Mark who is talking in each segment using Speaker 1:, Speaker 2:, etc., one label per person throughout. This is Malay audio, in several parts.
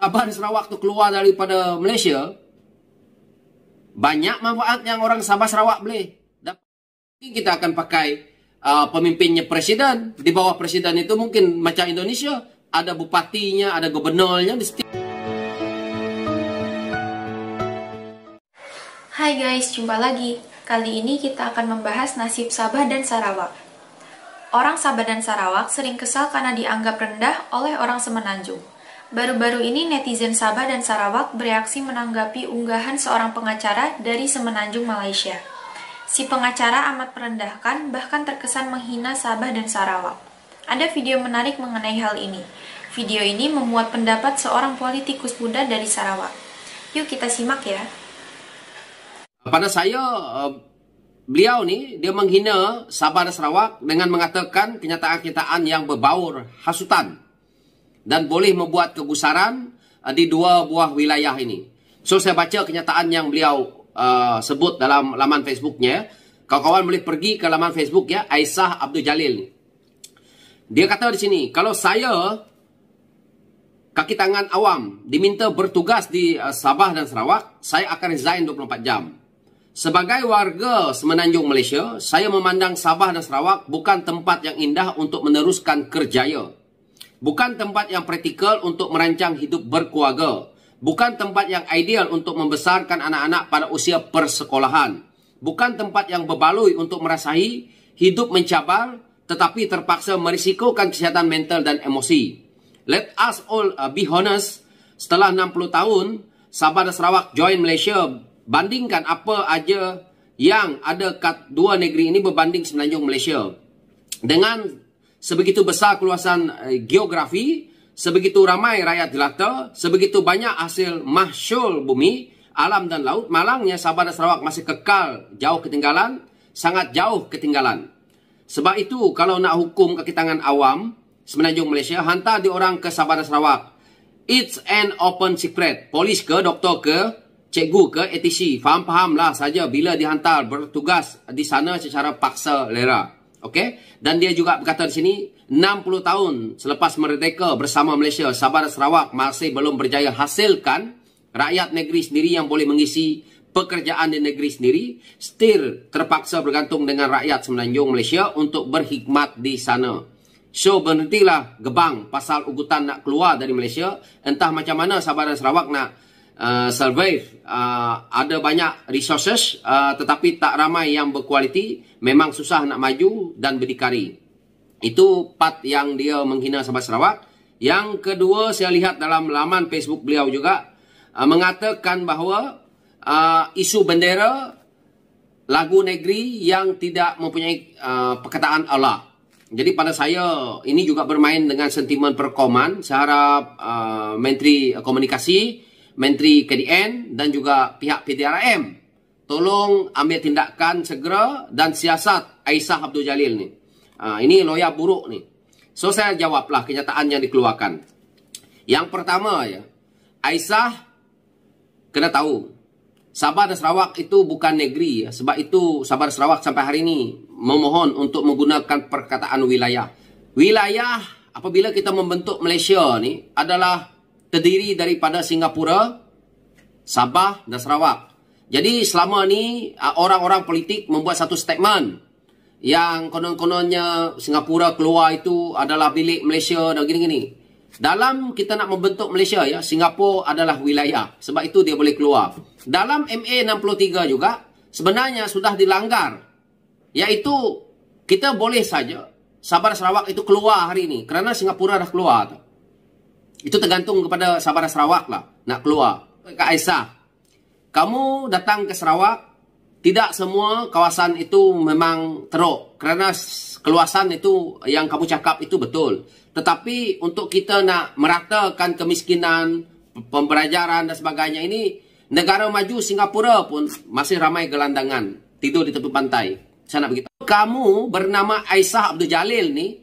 Speaker 1: Sabah dan Sarawak tu keluar daripada Malaysia, banyak manfaat yang orang Sabah Sarawak boleh dapat. Kita akan pakai pemimpinnya presiden. Di bawah presiden itu mungkin macam Indonesia, ada bupatinya, ada gubernurnya.
Speaker 2: Hai guys, jumpa lagi. Kali ini kita akan membahas nasib Sabah dan Sarawak. Orang Sabah dan Sarawak sering kesal karena dianggap rendah oleh orang Semenanjung. Baru-baru ini netizen Sabah dan Sarawak bereaksi menanggapi unggahan seorang pengacara dari Semenanjung Malaysia. Si pengacara amat merendahkan, bahkan terkesan menghina Sabah dan Sarawak. Ada video menarik mengenai hal ini. Video ini memuat pendapat seorang politikus muda dari Sarawak. Yuk kita simak ya.
Speaker 1: Pada saya, beliau ni dia menghina Sabah dan Sarawak dengan mengatakan kenyataan-kenyataan yang berbaur hasutan dan boleh membuat kegusaran di dua buah wilayah ini. So saya baca kenyataan yang beliau sebut dalam laman Facebooknya. Kawan-kawan boleh pergi ke laman Facebook ya, Aisyah Abdul Jalil ni. Dia kata di sini, kalau saya kaki tangan awam diminta bertugas di Sabah dan Sarawak, saya akan resign 24 jam. Sebagai warga Semenanjung Malaysia, saya memandang Sabah dan Sarawak bukan tempat yang indah untuk meneruskan kerjaya. Bukan tempat yang praktikal untuk merancang hidup berkeluarga. Bukan tempat yang ideal untuk membesarkan anak-anak pada usia persekolahan. Bukan tempat yang berbaloi untuk merasahi hidup mencabar tetapi terpaksa merisikokan kesihatan mental dan emosi. Let us all be honest, setelah 60 tahun, Sabah dan Sarawak join Malaysia. Bandingkan apa aja yang ada kat dua negeri ini berbanding Semenanjung Malaysia. Dengan sebegitu besar keluasan geografi, sebegitu ramai rakyat jelata, sebegitu banyak hasil mahsyul bumi, alam dan laut, malangnya Sabah dan Sarawak masih kekal jauh ketinggalan, sangat jauh ketinggalan. Sebab itu, kalau nak hukum kaki tangan awam Semenanjung Malaysia, hantar diorang ke Sabah dan Sarawak. It's an open secret. Polis ke, doktor ke, cikgu ke, ATC, faham-fahamlah saja bila dihantar bertugas di sana secara paksa lera. Okey, dan dia juga berkata di sini 60 tahun selepas merdeka bersama Malaysia, Sabah dan Sarawak masih belum berjaya hasilkan rakyat negeri sendiri yang boleh mengisi pekerjaan di negeri sendiri, still terpaksa bergantung dengan rakyat Semenanjung Malaysia untuk berkhidmat di sana. So berhentilah gebang pasal ugutan nak keluar dari Malaysia. Entah macam mana Sabah dan Sarawak nak survive. Ada banyak resources tetapi tak ramai yang berkualiti. Memang susah nak maju dan berdikari. Itu part yang dia menghina Sabah Sarawak. Yang kedua, saya lihat dalam laman Facebook beliau juga mengatakan bahawa isu bendera lagu negeri yang tidak mempunyai perkataan Allah. Jadi pada saya ini juga bermain dengan sentimen perkoman. Saya harap Menteri Komunikasi, Menteri KDN dan juga pihak PDRM tolong ambil tindakan segera dan siasat Aisyah Abdul Jalil ni. Ini lawyer buruk ni. So saya jawablah kenyataan yang dikeluarkan. Yang pertama ya, Aisyah kena tahu Sabah dan Sarawak itu bukan negeri ya. Sebab itu Sabah dan Sarawak sampai hari ini memohon untuk menggunakan perkataan wilayah. Wilayah apabila kita membentuk Malaysia ni adalah terdiri daripada Singapura, Sabah dan Sarawak. Jadi selama ni orang-orang politik membuat satu statement yang konon-kononnya Singapura keluar itu adalah bilik Malaysia dan gini-gini. Dalam kita nak membentuk Malaysia ya, Singapura adalah wilayah. Sebab itu dia boleh keluar. Dalam MA 63 juga sebenarnya sudah dilanggar. Iaitu kita boleh saja Sabah dan Sarawak itu keluar hari ini kerana Singapura dah keluar. Itu tergantung kepada Sabah dan Sarawak lah nak keluar. Kak Aisyah, kamu datang ke Sarawak, tidak semua kawasan itu memang teruk. Kerana keluasan itu yang kamu cakap itu betul. Tetapi untuk kita nak meratakan kemiskinan, pembelajaran dan sebagainya ini, negara maju Singapura pun masih ramai gelandangan tidur di tepi pantai. Saya nak beritahu. Kamu bernama Aisyah Abdul Jalil ni,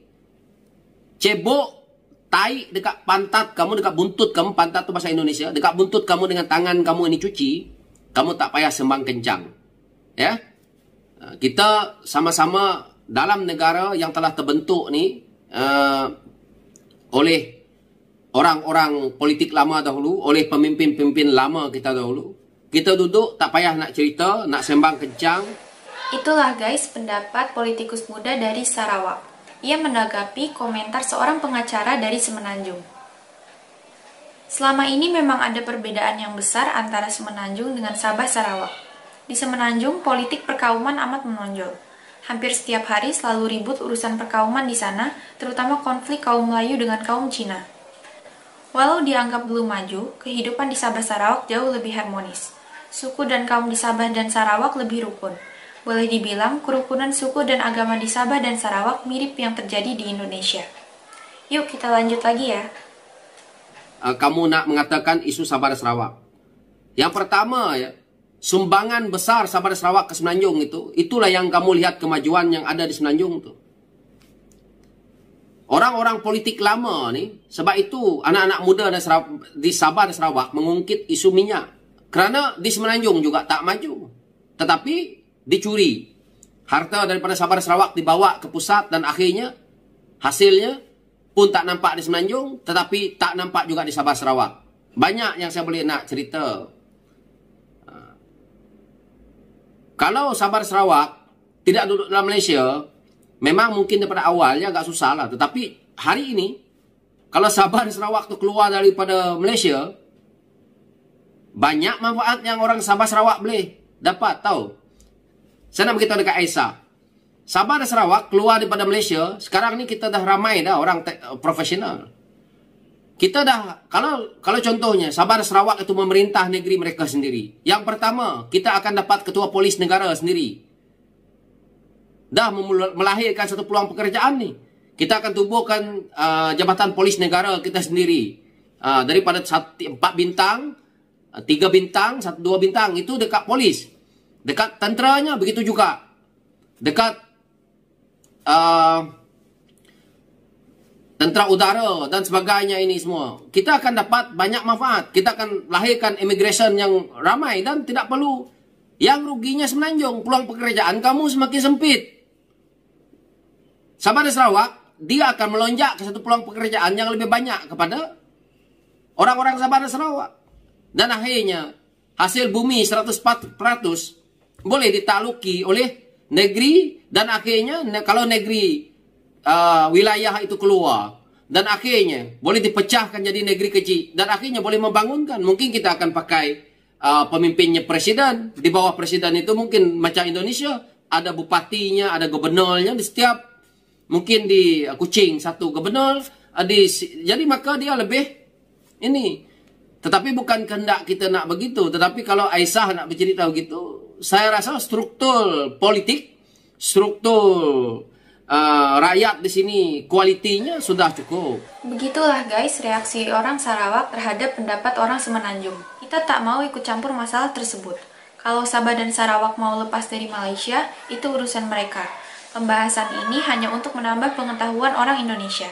Speaker 1: cebok tai dekat pantat kamu, dekat buntut kamu, pantat tu bahasa Indonesia, dekat buntut kamu dengan tangan kamu ini cuci, kamu tak payah sembang kencang. Ya, kita sama-sama dalam negara yang telah terbentuk ni oleh orang-orang politik lama dahulu, oleh pemimpin-pemimpin lama kita dahulu. Kita duduk, tak payah nak cerita, nak sembang kencang.
Speaker 2: Itulah guys pendapat politikus muda dari Sarawak. Ia menanggapi komentar seorang pengacara dari Semenanjung. Selama ini memang ada perbedaan yang besar antara Semenanjung dengan Sabah Sarawak. Di Semenanjung, politik perkauman amat menonjol. Hampir setiap hari selalu ribut urusan perkauman di sana, terutama konflik kaum Melayu dengan kaum Cina. Walau dianggap belum maju, kehidupan di Sabah Sarawak jauh lebih harmonis. Suku dan kaum di Sabah dan Sarawak lebih rukun. Boleh dibilang, kerukunan suku dan agama di Sabah dan Sarawak mirip yang terjadi di Indonesia. Yuk kita lanjut lagi ya.
Speaker 1: Kamu nak mengatakan isu Sabah dan Sarawak. Yang pertama ya, sumbangan besar Sabah dan Sarawak ke Semenanjung itulah yang kamu lihat kemajuan yang ada di Semenanjung itu. Orang-orang politik lama ni, sebab itu anak-anak muda di Sabah dan Sarawak mengungkit isu minyak. Kerana di Semenanjung juga tak maju. Tetapi dicuri. Harta daripada Sabah dan Sarawak dibawa ke pusat dan akhirnya hasilnya pun tak nampak di Semenanjung, tetapi tak nampak juga di Sabah Sarawak. Banyak yang saya boleh nak cerita. Kalau Sabah Sarawak tidak duduk dalam Malaysia, memang mungkin daripada awalnya agak susah lah. Tetapi hari ini, kalau Sabah dan Sarawak tu keluar daripada Malaysia, banyak manfaat yang orang Sabah Sarawak boleh dapat, tahu. Saya nak beritahu dekat Aisyah. Sabah dan Sarawak keluar daripada Malaysia, sekarang ni kita dah ramai dah orang profesional. Kita dah, kalau contohnya Sabah dan Sarawak itu memerintah negeri mereka sendiri. Yang pertama, kita akan dapat ketua polis negara sendiri. Dah melahirkan satu peluang pekerjaan ni. Kita akan tubuhkan jabatan polis negara kita sendiri. Daripada 4 bintang, 3 bintang, 2 bintang, itu dekat polis. Dekat tenteranya begitu juga. Dekat tentera udara dan sebagainya ini semua. Kita akan dapat banyak manfaat. Kita akan lahirkan immigration yang ramai dan tidak perlu. Yang ruginya Semenanjung, peluang pekerjaan kamu semakin sempit. Sabah dan Sarawak, dia akan melonjak ke satu peluang pekerjaan yang lebih banyak kepada orang-orang Sabah dan Sarawak. Dan akhirnya, hasil bumi 100% boleh ditakluki oleh negeri, dan akhirnya kalau negeri wilayah itu keluar, dan akhirnya boleh dipecahkan jadi negeri kecil, dan akhirnya boleh membangunkan. Mungkin kita akan pakai pemimpinnya presiden. Di bawah presiden itu mungkin macam Indonesia, ada bupatinya, ada gubernurnya di setiap, mungkin di Kuching satu gubernur, jadi maka dia lebih ini. Tetapi bukan kehendak kita nak begitu. Tetapi kalau Aisyah nak bercerita begitu, saya rasa struktur politik, struktur rakyat di sini, kualitinya sudah cukup.
Speaker 2: Begitulah guys reaksi orang Sarawak terhadap pendapat orang Semenanjung. Kita tak mau ikut campur masalah tersebut. Kalau Sabah dan Sarawak mau lepas dari Malaysia, itu urusan mereka. Pembahasan ini hanya untuk menambah pengetahuan orang Indonesia.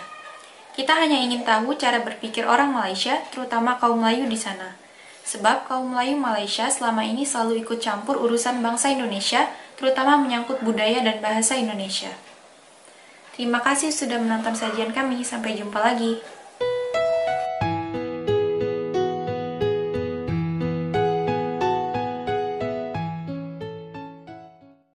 Speaker 2: Kita hanya ingin tahu cara berpikir orang Malaysia, terutama kaum Melayu di sana. Sebab kaum Melayu Malaysia selama ini selalu ikut campur urusan bangsa Indonesia, terutama menyangkut budaya dan bahasa Indonesia. Terima kasih sudah menonton sajian kami, sampai jumpa lagi.